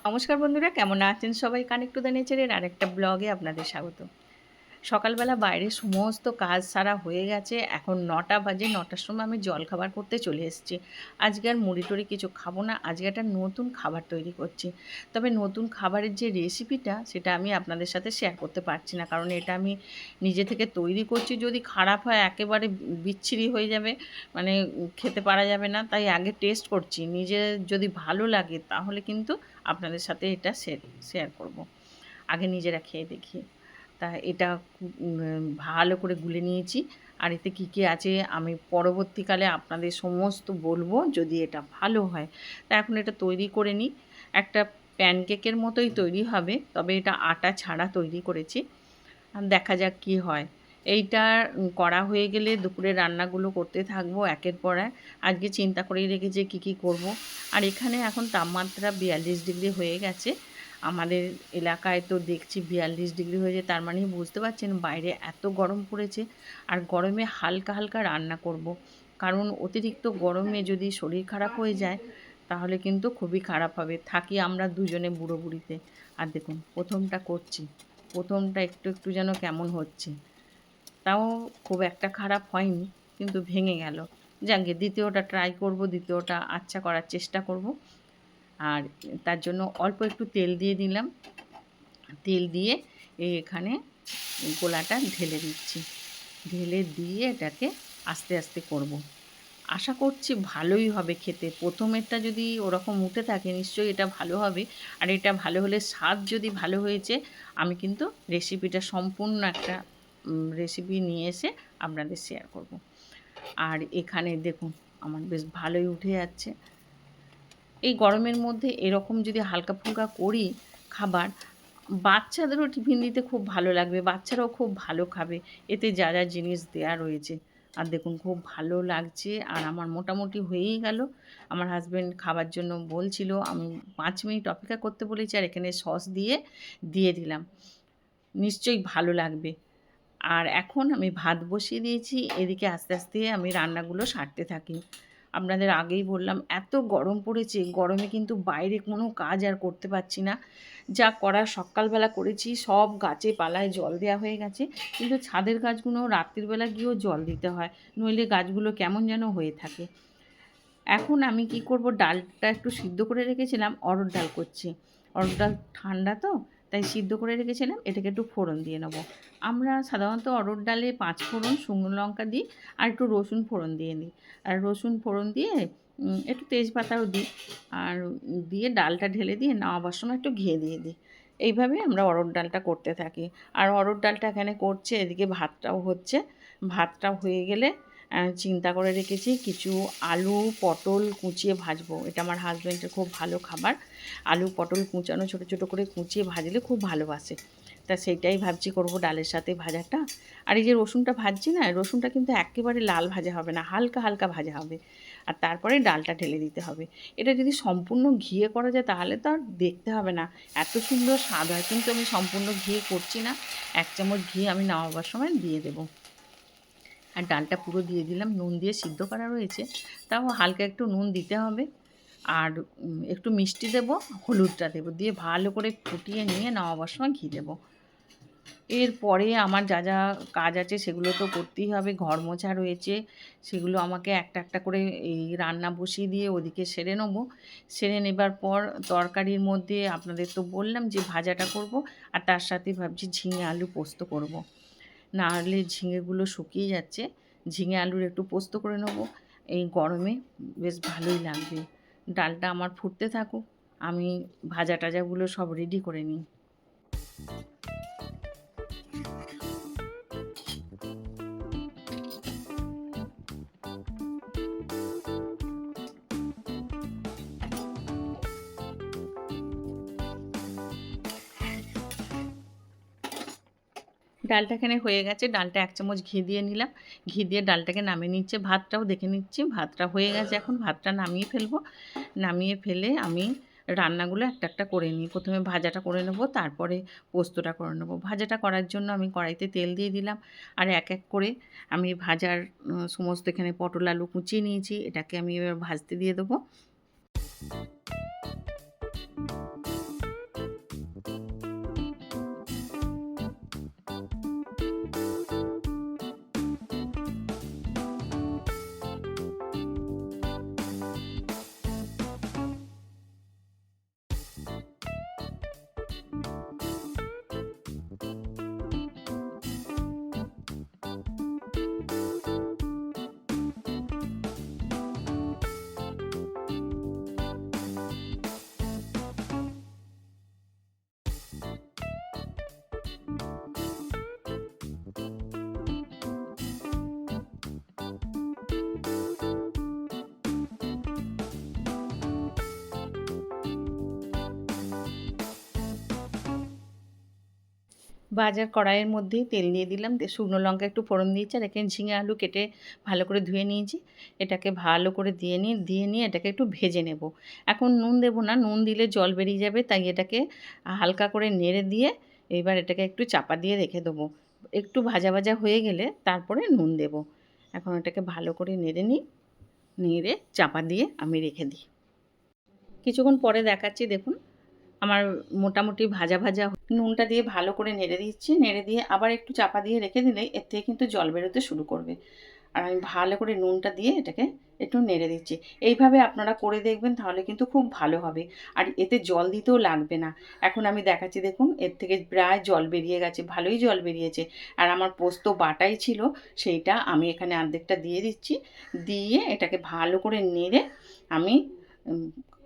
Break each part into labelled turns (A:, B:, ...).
A: নমস্কার বন্ধুরা, কেমন আছেন সবাই? কানেক্ট টু দ্য নেচারের আরেকটা ব্লগে আপনাদের স্বাগত। সকালবেলা বাইরের সমস্ত কাজ সারা হয়ে গেছে। এখন ৯টা বাজে। ৯টার সময় আমি জলখাবার করতে চলে এসেছি। আজকে আর মুড়ি-টুড়ি কিছু খাবো না। আজকে একটা নতুন খাবার তৈরি করছি। তবে নতুন খাবারের যে রেসিপিটা, সেটা আমি আপনাদের সাথে শেয়ার করতে পারছি না। কারণ এটা আমি নিজে থেকে তৈরি করছি। যদি খারাপ হয় একেবারে বিচ্ছিরি হয়ে যাবে। মানে খেতে পারা যাবে না। তাই আগে টেস্ট করছি। নিজের যদি ভালো লাগে তাহলে কিন্তু আপনাদের সাথে এটা শেয়ার করব। আগে নিজেরা খেয়ে দেখি। তা এটা ভালো করে গুলে নিয়েছি। আর এতে কী, কী আছে আমি পরবর্তীকালে আপনাদের সমস্ত বলবো যদি এটা ভালো হয়। তা এখন এটা তৈরি করে নিই। একটা প্যানকেকের মতোই তৈরি হবে, তবে এটা আটা ছাড়া তৈরি করেছি। দেখা যাক কী হয়। এইটা করা হয়ে গেলে দুপুরে রান্নাগুলো করতে থাকবো একের পর এক। আজকে চিন্তা করেই রেখেছি কী, কী করব। আর এখানে এখন তাপমাত্রা ৪২ ডিগ্রি হয়ে গেছে। আমাদের এলাকায় তো দেখছি ৪২ ডিগ্রি হয়েছে, তার মানেই বুঝতে পারছেন বাইরে এত গরম পড়েছে। আর গরমে হালকা, হালকা রান্না করব। কারণ অতিরিক্ত গরমে যদি শরীর খারাপ হয়ে যায় তাহলে কিন্তু খুবই খারাপ হবে। থাকি আমরা দুজনে বুড়ো বুড়িতে। আর দেখুন প্রথমটা করছি। প্রথমটা একটু, একটু যেন কেমন হচ্ছে। তাও খুব একটা খারাপ হয়নি, কিন্তু ভেঙে গেল। যাকগে দ্বিতীয়টা ট্রাই করব, দ্বিতীয়টা আচ্ছা করার চেষ্টা করব। আর তার জন্য অল্প একটু তেল দিয়ে দিলাম। তেল দিয়ে এখানে গোলাটা ঢেলে দিচ্ছি। ঢেলে দিয়ে এটাকে আস্তে, আস্তে করব। আশা করছি ভালোই হবে খেতে। প্রথমেরটা যদি ওরকম উঠে থাকে নিশ্চয়ই এটা ভালো হবে। আর এটা ভালো হলে স্বাদ যদি ভালো হয়েছে, আমি কিন্তু রেসিপিটা সম্পূর্ণ একটা রেসিপি নিয়ে এসে আপনাদের শেয়ার করব। আর এখানে দেখুন আমার বেশ ভালোই উঠে যাচ্ছে। এই গরমের মধ্যে এরকম যদি হালকা-ফুলকা করি খাবার, বাচ্চাদেরও টিফিন দিতে খুব ভালো লাগবে। বাচ্চারাও খুব ভালো খাবে। এতে যা, যা জিনিস দেয়া রয়েছে। আর দেখুন খুব ভালো লাগছে আর আমার মোটামুটি হয়েই গেল। আমার হাসব্যান্ড খাবার জন্য বলছিল। আমি ৫ মিনিট অপেক্ষা করতে বলেছি আর এখানে সস দিয়ে, দিয়ে দিলাম। নিশ্চয়ই ভালো লাগবে। আর এখন আমি ভাত বসিয়ে দিয়েছি। এদিকে আস্তে, আস্তে আমি রান্নাগুলো সারতে থাকি। আপনাদের আগেই বললাম এত গরম পড়েছে, গরমে কিন্তু বাইরে কোনো কাজ আর করতে পারছি না। যা করার সকালবেলা করেছি, সব গাছে পালায় জল দেওয়া হয়ে গেছে। কিন্তু ছাদের গাছগুলো রাত্রির বেলা গিয়েও জল দিতে হয়। নইলে গাছগুলো কেমন যেন হয়ে থাকে। এখন আমি কি করব, ডালটা একটু সিদ্ধ করে রেখেছিলাম, অড়হর ডাল করছি। অড়হর ডাল ঠান্ডা তো, তাই সিদ্ধ করে রেখেছিলাম, এটাকে একটু ফোড়ন দিয়ে নেব। আমরা সাধারণত অড়হর ডালে ৫ ফোড়ন, শুকনো লঙ্কা দিই আর একটু রসুন ফোড়ন দিয়ে দিই। আর রসুন ফোড়ন দিয়ে একটু তেজপাতাও দিই। আর দিয়ে ডালটা ঢেলে দিয়ে নামাবার সময় একটু ঘি দিয়ে দিই। এইভাবে আমরা অড়হর ডালটা করতে থাকি। আর অড়হর ডালটা এখানে করছে, এদিকে ভাতটাও হচ্ছে। ভাতটা হয়ে গেলে চিন্তা করে রেখেছি কিছু আলু, পটল কুচিয়ে ভাজবো। এটা আমার হাসব্যান্ডের খুব ভালো খাবার। আলু, পটল কুচানো ছোটো, ছোটো করে কুচিয়ে ভাজলে খুব ভালোবাসে। তা সেইটাই ভাবছি করব ডালের সাথে ভাজাটা। আর এই যে রসুনটা ভাজছি না, রসুনটা কিন্তু এক্কেবারে লাল ভাজা হবে না, হালকা, হালকা ভাজা হবে। আর তারপরে ডালটা ঢেলে দিতে হবে। এটা যদি সম্পূর্ণ ঘিয়ে করা যায় তাহলে তো আর দেখতে হবে না। এত সুন্দর স্বাদ হয়, কিন্তু আমি সম্পূর্ণ ঘিয়ে করছি না। ১ চামচ ঘি আমি নামাবার সময় দিয়ে দেবো। আর ডালটা পুরো দিয়ে দিলাম। নুন দিয়ে সিদ্ধ করা রয়েছে, তাও হালকা একটু নুন দিতে হবে। আর একটু মিষ্টি দেবো, হলুদটা দেবো, দিয়ে ভালো করে ফুটিয়ে নিয়ে নামাবার সময় ঘি দেবো। এরপরে আমার যা, যা কাজ আছে সেগুলো তো করতেই হবে। ঘর মোছা রয়েছে, সেগুলো আমাকে একটা, একটা করে এই রান্না বসিয়ে দিয়ে ওদিকে সেরে নেবো। সেরে নেবার পর তরকারির মধ্যে আপনাদের তো বললাম যে ভাজাটা করব, আর তার সাথে ভাবছি ঝিঙে আলু পোস্ত করব। না হলে ঝিঙেগুলো শুকিয়ে যাচ্ছে। ঝিঙে আলুর একটু পোস্ত করে নেবো। এই গরমে বেশ ভালোই লাগবে। ডালটা আমার ফুটতে থাকুক, আমি ভাজা টাজাগুলো সব রেডি করে নিই। ডালটা এখানে হয়ে গেছে। ডালটা ১ চামচ ঘি দিয়ে নিলাম। ঘি দিয়ে ডালটাকে নামিয়ে নিচ্ছে। ভাতটাও দেখে নিচ্ছি। ভাতটা হয়ে গেছে, এখন ভাতটা নামিয়ে ফেলবো। নামিয়ে ফেলে আমি রান্নাগুলো একটা, একটা করে নিই। প্রথমে ভাজাটা করে নেবো, তারপরে পোস্তটা করে নেবো। ভাজাটা করার জন্য আমি কড়াইতে তেল দিয়ে দিলাম। আর এক, এক করে আমি ভাজার সমস্ত এখানে পটল, আলু কুচিয়ে নিয়েছি। এটাকে আমি এবার ভাজতে দিয়ে দেবো। ভাজার কড়াইয়ের মধ্যেই তেল দিয়ে দিলাম, শুকনো লঙ্কা একটু ফোড়ন দিয়েছি, আর এখানে ঝিঙে আলু কেটে ভালো করে ধুয়ে নিয়েছি। এটাকে ভালো করে দিয়ে নিয়ে এটাকে একটু ভেজে নেব। এখন নুন দেবো না, নুন দিলে জল বেরিয়ে যাবে, তাই এটাকে হালকা করে নেড়ে দিয়ে এবার এটাকে একটু চাপা দিয়ে রেখে দেবো। একটু ভাজা ভাজা হয়ে গেলে তারপরে নুন দেব। এখন এটাকে ভালো করে নেড়ে নিই, নেড়ে চাপা দিয়ে আমি রেখে দিই। কিছুক্ষণ পরে দেখাচ্ছি, দেখুন আমার মোটামুটি ভাজা ভাজা। নুনটা দিয়ে ভালো করে নেড়ে দিচ্ছি, নেড়ে দিয়ে আবার একটু চাপা দিয়ে রেখে দিলে এর থেকে কিন্তু জল বেরোতে শুরু করবে। আর আমি ভালো করে নুনটা দিয়ে এটাকে একটু নেড়ে দিচ্ছি। এইভাবে আপনারা করে দেখবেন, তাহলে কিন্তু খুব ভালো হবে, আর এতে জল দিতেও লাগবে না। এখন আমি দেখাচ্ছি, দেখুন এর থেকে প্রায় জল বেরিয়ে গেছে, ভালোই জল বেরিয়েছে। আর আমার পোস্ত বাটাই ছিল, সেইটা আমি এখানে অর্ধেকটা দিয়ে দিচ্ছি। দিয়ে এটাকে ভালো করে নেড়ে আমি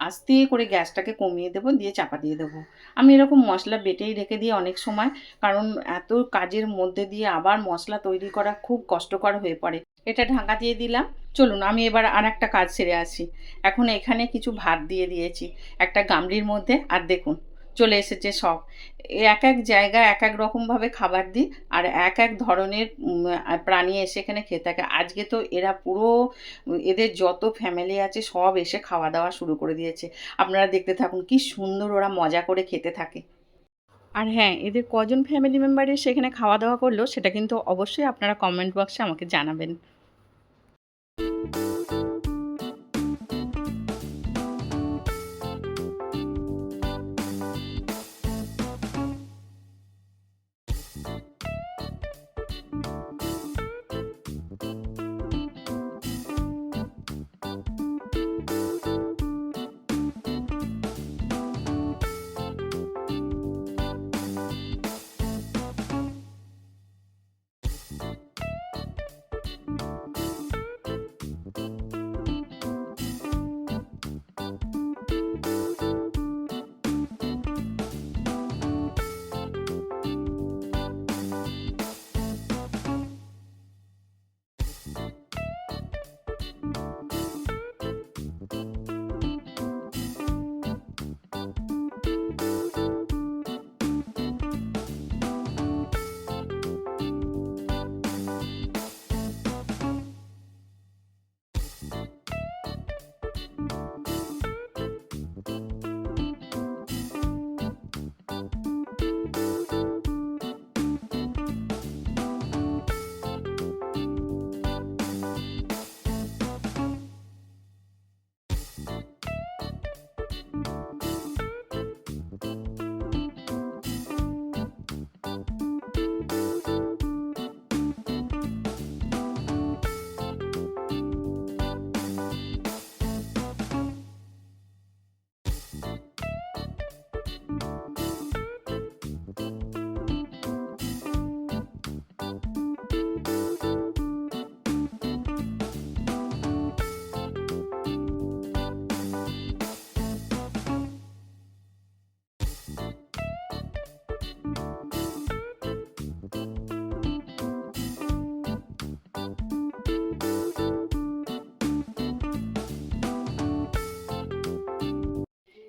A: আস্তে করে গ্যাসটাকে কমিয়ে দেবো, দিয়ে চাপা দিয়ে দেবো। আমি এরকম মশলা বেটেই রেখে দিই অনেক সময়, কারণ এত কাজের মধ্যে দিয়ে আবার মশলা তৈরি করা খুব কষ্টকর হয়ে পড়ে। এটা ঢাকা দিয়ে দিলাম। চলুন আমি এবার আর একটা কাজ সেরে আসি। এখন এখানে কিছু ভাত দিয়ে দিয়েছি একটা গামলির মধ্যে, আর দেখুন চলে এসেছে সব। এক এক জায়গায় এক এক রকমভাবে খাবার দিই, আর এক এক ধরনের প্রাণী এসে এখানে খেয়ে থাকে। আজকে তো এরা পুরো, এদের যত ফ্যামিলি আছে সব এসে খাওয়া দাওয়া শুরু করে দিয়েছে। আপনারা দেখতে থাকুন কি সুন্দর ওরা মজা করে খেতে থাকে। আর হ্যাঁ, এদের কজন ফ্যামিলি মেম্বার এসে এখানে খাওয়া দাওয়া করলো সেটা কিন্তু অবশ্যই আপনারা কমেন্ট বক্সে আমাকে জানাবেন।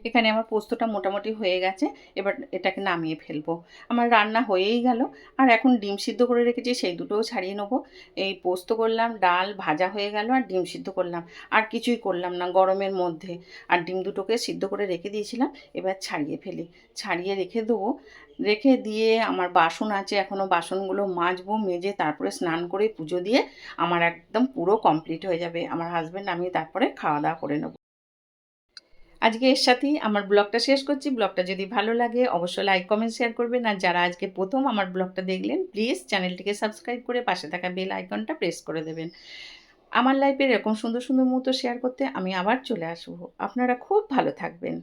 A: এখানে আমার পোস্তটা মোটামুটি হয়ে গেছে, এবার এটাকে নামিয়ে ফেলবো। আমার রান্না হয়েই গেল। আর এখন ডিম সিদ্ধ করে রেখেছি, সেই দুটোও ছাড়িয়ে নেবো। এই পোস্ত করলাম, ডাল ভাজা হয়ে গেল, আর ডিম সিদ্ধ করলাম। আর কিছুই করলাম না গরমের মধ্যে। আর ডিম দুটোকে সিদ্ধ করে রেখে দিয়েছিলাম, এবার ছাড়িয়ে ফেলি। ছাড়িয়ে রেখে দেবো। রেখে দিয়ে আমার বাসন আছে, এখনও বাসনগুলো মাজবো, মেজে তারপরে স্নান করে পুজো দিয়ে আমার একদম পুরো কমপ্লিট হয়ে যাবে। আমার হাজব্যান্ড আমি তারপরে খাওয়া দাওয়া করে নেবো। আজকে এর সাথেই আমার ব্লগটা শেষ করছি। ব্লগটা যদি ভালো লাগে অবশ্যই লাইক কমেন্ট শেয়ার করবেন। আর যারা আজকে প্রথম আমার ব্লগটা দেখলেন, প্লিজ চ্যানেলটিকে সাবস্ক্রাইব করে পাশে থাকা বেল আইকনটা প্রেস করে দেবেন। আমার লাইফের এরকম সুন্দর সুন্দর মুহূর্ত শেয়ার করতে আমি আবার চলে আসবো। আপনারা খুব ভালো থাকবেন।